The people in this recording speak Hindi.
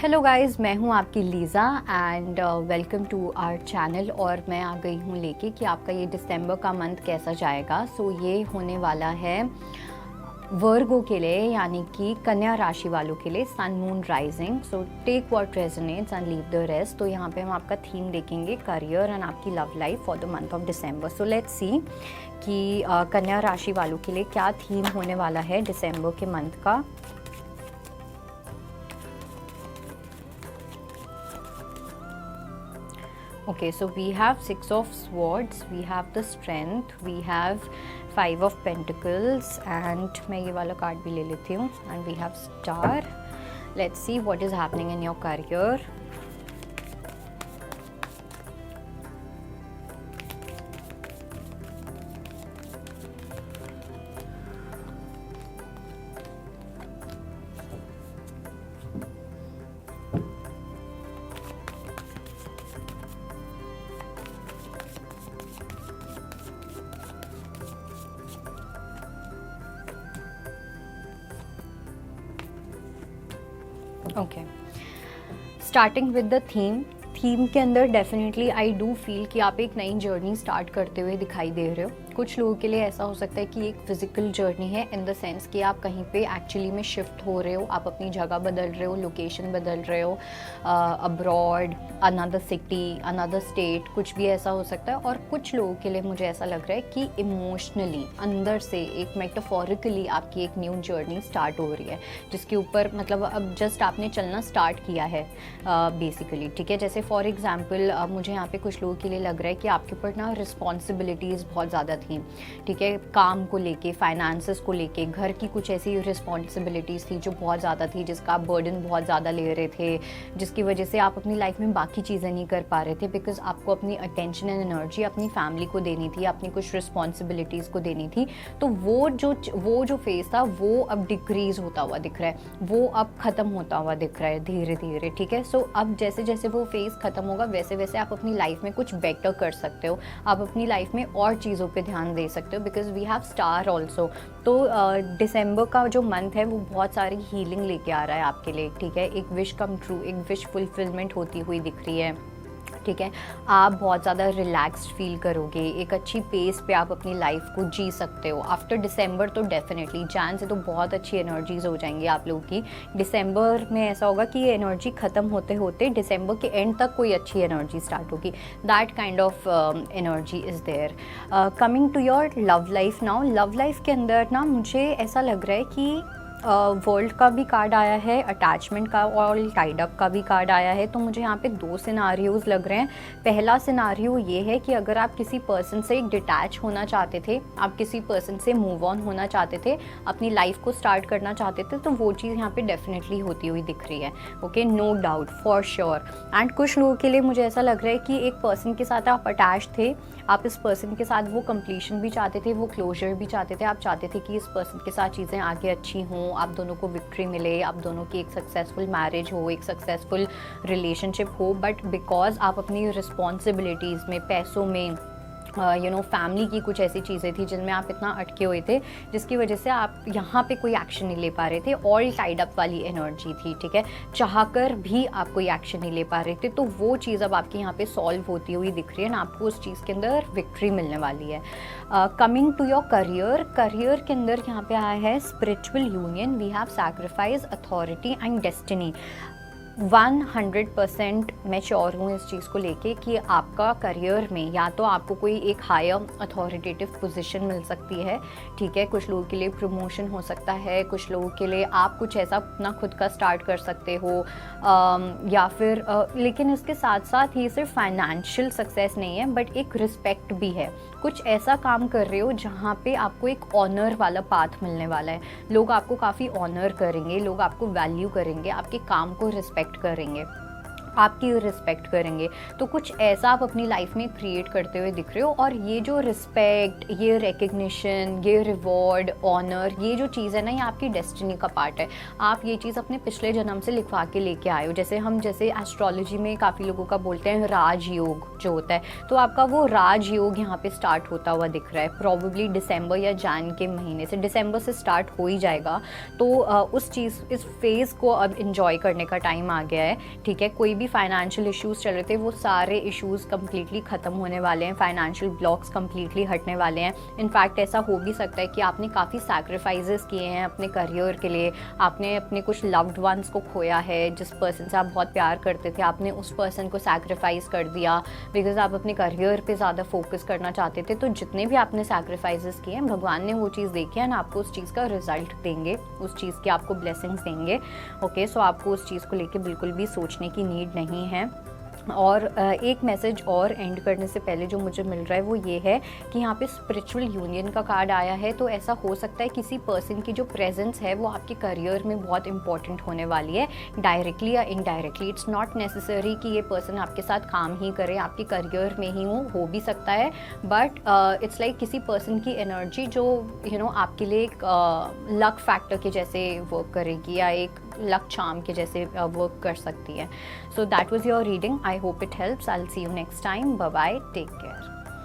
हेलो गाइस, मैं हूं आपकी Lisa and welcome to our channel. और मैं आ गई हूं लेके कि आपका ये दिसंबर का मंथ कैसा जाएगा। सो ये होने वाला है वर्गो के लिए, यानी कि कन्या राशि वालों के लिए, sun moon rising. So take what resonates and leave the rest. तो यहाँ पे हम आपका थीम देखेंगे करियर एंड आपकी love life for the month of December. So let's see कि कन्या राशि वालों के लिए क्या थीम होने वाला है दिसंबर के मंथ का। Okay, so we have Six of Swords, we have the Strength, we have Five of Pentacles, and मैं ये वाला कार्ड भी ले लेती हूँ, and we have Star. Let's see what is happening in your career. Okay, starting with the theme के अंदर डेफिनेटली आई डू फील कि आप एक नई जर्नी स्टार्ट करते हुए दिखाई दे रहे हो। कुछ लोगों के लिए ऐसा हो सकता है कि एक फिजिकल जर्नी है, इन द सेंस कि आप कहीं पे एक्चुअली में शिफ्ट हो रहे हो, आप अपनी जगह बदल रहे हो, लोकेशन बदल रहे हो, abroad, another city, another state, कुछ भी ऐसा हो सकता है। और कुछ लोगों के लिए मुझे ऐसा लग रहा है कि इमोशनली अंदर से एक मेटाफोरिकली आपकी एक न्यू जर्नी स्टार्ट हो रही है, जिसके ऊपर मतलब अब जस्ट आपने चलना स्टार्ट किया है बेसिकली। ठीक है, जैसे फॉर एग्जाम्पल मुझे यहाँ पे कुछ लोगों के लिए लग रहा है कि आपके ऊपर ना रिस्पॉन्सिबिलिटीज़ बहुत ज़्यादा थी। ठीक है, काम को लेके, फाइनेंसेस को लेके, घर की कुछ ऐसी रिस्पॉन्सिबिलिटीज़ थी जो बहुत ज़्यादा थी, जिसका आप बर्डन बहुत ज़्यादा ले रहे थे, जिसकी वजह से आप अपनी लाइफ में बाकी चीज़ें नहीं कर पा रहे थे, बिकॉज आपको अपनी अटेंशन एंड एनर्जी अपनी फैमिली को देनी थी, अपनी कुछ रिस्पॉन्सिबिलिटीज़ को देनी थी। तो वो जो फेज़ था वो अब डिक्रीज़ होता हुआ दिख रहा है, वो अब ख़त्म होता हुआ दिख रहा है धीरे धीरे। ठीक है, सो अब जैसे जैसे वो फेज़ ख़त्म होगा वैसे वैसे आप अपनी लाइफ में कुछ बेटर कर सकते हो, आप अपनी लाइफ में और चीज़ों पे ध्यान दे सकते हो, because we have star also. तो दिसंबर का जो मंथ है वो बहुत सारी हीलिंग लेके आ रहा है आपके लिए। ठीक है, एक विश कम ट्रू, एक विश फुलफिलमेंट होती हुई दिख रही है। ठीक है, आप बहुत ज़्यादा रिलैक्स्ड फील करोगे, एक अच्छी पेस पे आप अपनी लाइफ को जी सकते हो आफ्टर दिसंबर। तो डेफिनेटली जैन से तो बहुत अच्छी एनर्जीज हो जाएंगी आप लोगों की। दिसंबर में ऐसा होगा कि ये एनर्जी ख़त्म होते होते दिसंबर के एंड तक कोई अच्छी एनर्जी स्टार्ट होगी। That kind of energy is there. Coming to your love life now, love life के अंदर ना मुझे ऐसा लग रहा है कि वर्ल्ड का भी कार्ड आया है, अटैचमेंट का और टाइड अप का भी कार्ड आया है। तो मुझे यहाँ पे दो सिनारियोज़ लग रहे हैं। पहला सिनारियो ये है कि अगर आप किसी पर्सन से डिटैच होना चाहते थे, आप किसी पर्सन से मूव ऑन होना चाहते थे, अपनी लाइफ को स्टार्ट करना चाहते थे, तो वो चीज़ यहाँ पे डेफिनेटली होती हुई दिख रही है। Okay, no doubt, for sure. And कुछ लोगों के लिए मुझे ऐसा लग रहा है कि एक पर्सन के साथ आप अटैच थे, आप इस पर्सन के साथ वो कंप्लीशन भी चाहते थे, वो क्लोजर भी चाहते थे, आप चाहते थे कि इस पर्सन के साथ चीज़ें आगे अच्छी हों, आप दोनों को विक्ट्री मिले, आप दोनों की एक सक्सेसफुल मैरिज हो, एक सक्सेसफुल रिलेशनशिप हो। बट बिकॉज आप अपनी रिस्पॉन्सिबिलिटीज़ में, पैसों में, फैमिली की कुछ ऐसी चीज़ें थी जिनमें आप इतना अटके हुए थे, जिसकी वजह से आप यहाँ पे कोई एक्शन नहीं ले पा रहे थे। ऑल टाइड अप वाली एनर्जी थी। ठीक है, चाहकर भी आप कोई एक्शन नहीं ले पा रहे थे। तो वो चीज़ अब आपके यहाँ पे सॉल्व होती हुई दिख रही है ना, आपको उस चीज़ के अंदर विक्ट्री मिलने वाली है। कमिंग टू योर करियर के अंदर यहाँ पे आया है spiritual union, we have sacrifice, authority and destiny. 100% मैं श्योर हूँ इस चीज़ को लेके कि आपका करियर में या तो आपको कोई एक हायर अथॉरिटेटिव पोजीशन मिल सकती है। ठीक है, कुछ लोगों के लिए प्रमोशन हो सकता है, कुछ लोगों के लिए आप कुछ ऐसा अपना खुद का स्टार्ट कर सकते हो, या फिर लेकिन इसके साथ साथ ये सिर्फ फाइनेंशियल सक्सेस नहीं है, बट एक रिस्पेक्ट भी है। कुछ ऐसा काम कर रहे हो जहाँ पे आपको एक ऑनर वाला पाथ मिलने वाला है, लोग आपको काफ़ी ऑनर करेंगे, लोग आपको वैल्यू करेंगे, आपके काम को रिस्पेक्ट करेंगे। आपकी रिस्पेक्ट करेंगे। तो कुछ ऐसा आप अपनी लाइफ में क्रिएट करते हुए दिख रहे हो। और ये जो रिस्पेक्ट, ये रिकग्निशन, ये रिवॉर्ड, ऑनर, ये जो चीज़ है ना, ये आपकी डेस्टिनी का पार्ट है। आप ये चीज़ अपने पिछले जन्म से लिखवा के लेके आए हो। जैसे एस्ट्रोलॉजी में काफ़ी लोगों का बोलते हैं राजयोग जो होता है, तो आपका वो राजयोग यहाँ पे स्टार्ट होता हुआ दिख रहा है। प्रॉबेबली दिसंबर या जैन के महीने से, दिसंबर से स्टार्ट हो ही जाएगा। तो इस फेज़ को अब इंजॉय करने का टाइम आ गया है, ठीक है। कोई भी फाइनेंशियल इश्यूज चल रहे थे, वो सारे इश्यूज कंप्लीटली ख़त्म होने वाले हैं। फाइनेंशियल ब्लॉक्स कंप्लीटली हटने वाले हैं। इनफैक्ट ऐसा हो भी सकता है कि आपने काफ़ी सैक्रिफाइसेस किए हैं अपने करियर के लिए। आपने अपने कुछ लव्ड वंस को खोया है। जिस पर्सन से आप बहुत प्यार करते थे, आपने उस पर्सन को सैक्रिफाइस कर दिया बिकॉज आप अपने करियर पे ज़्यादा फोकस करना चाहते थे। तो जितने भी आपने सैक्रिफाइसेस किए हैं, भगवान ने वो चीज़ देखी है ना, आपको उस चीज़ का रिजल्ट देंगे, उस चीज़ की आपको ब्लेसिंग्स देंगे। ओके, सो आपको उस चीज़ को लेके बिल्कुल भी सोचने की नीड नहीं है। और एक मैसेज और एंड करने से पहले जो मुझे मिल रहा है वो ये है कि यहाँ पे स्पिरिचुअल यूनियन का कार्ड आया है। तो ऐसा हो सकता है किसी पर्सन की जो प्रेजेंस है वो आपके करियर में बहुत इंपॉर्टेंट होने वाली है, डायरेक्टली या इनडायरेक्टली। इट्स नॉट नेसेसरी कि ये पर्सन आपके साथ काम ही करे, आपके करियर में ही हो भी सकता है। बट इट्स लाइक किसी पर्सन की एनर्जी जो आपके लिए एक लक फैक्टर के जैसे वर्क करेगी या एक लक चार्म के जैसे वर्क कर सकती है। So that was your reading. I hope it helps. I will see you next time. Bye bye, take care.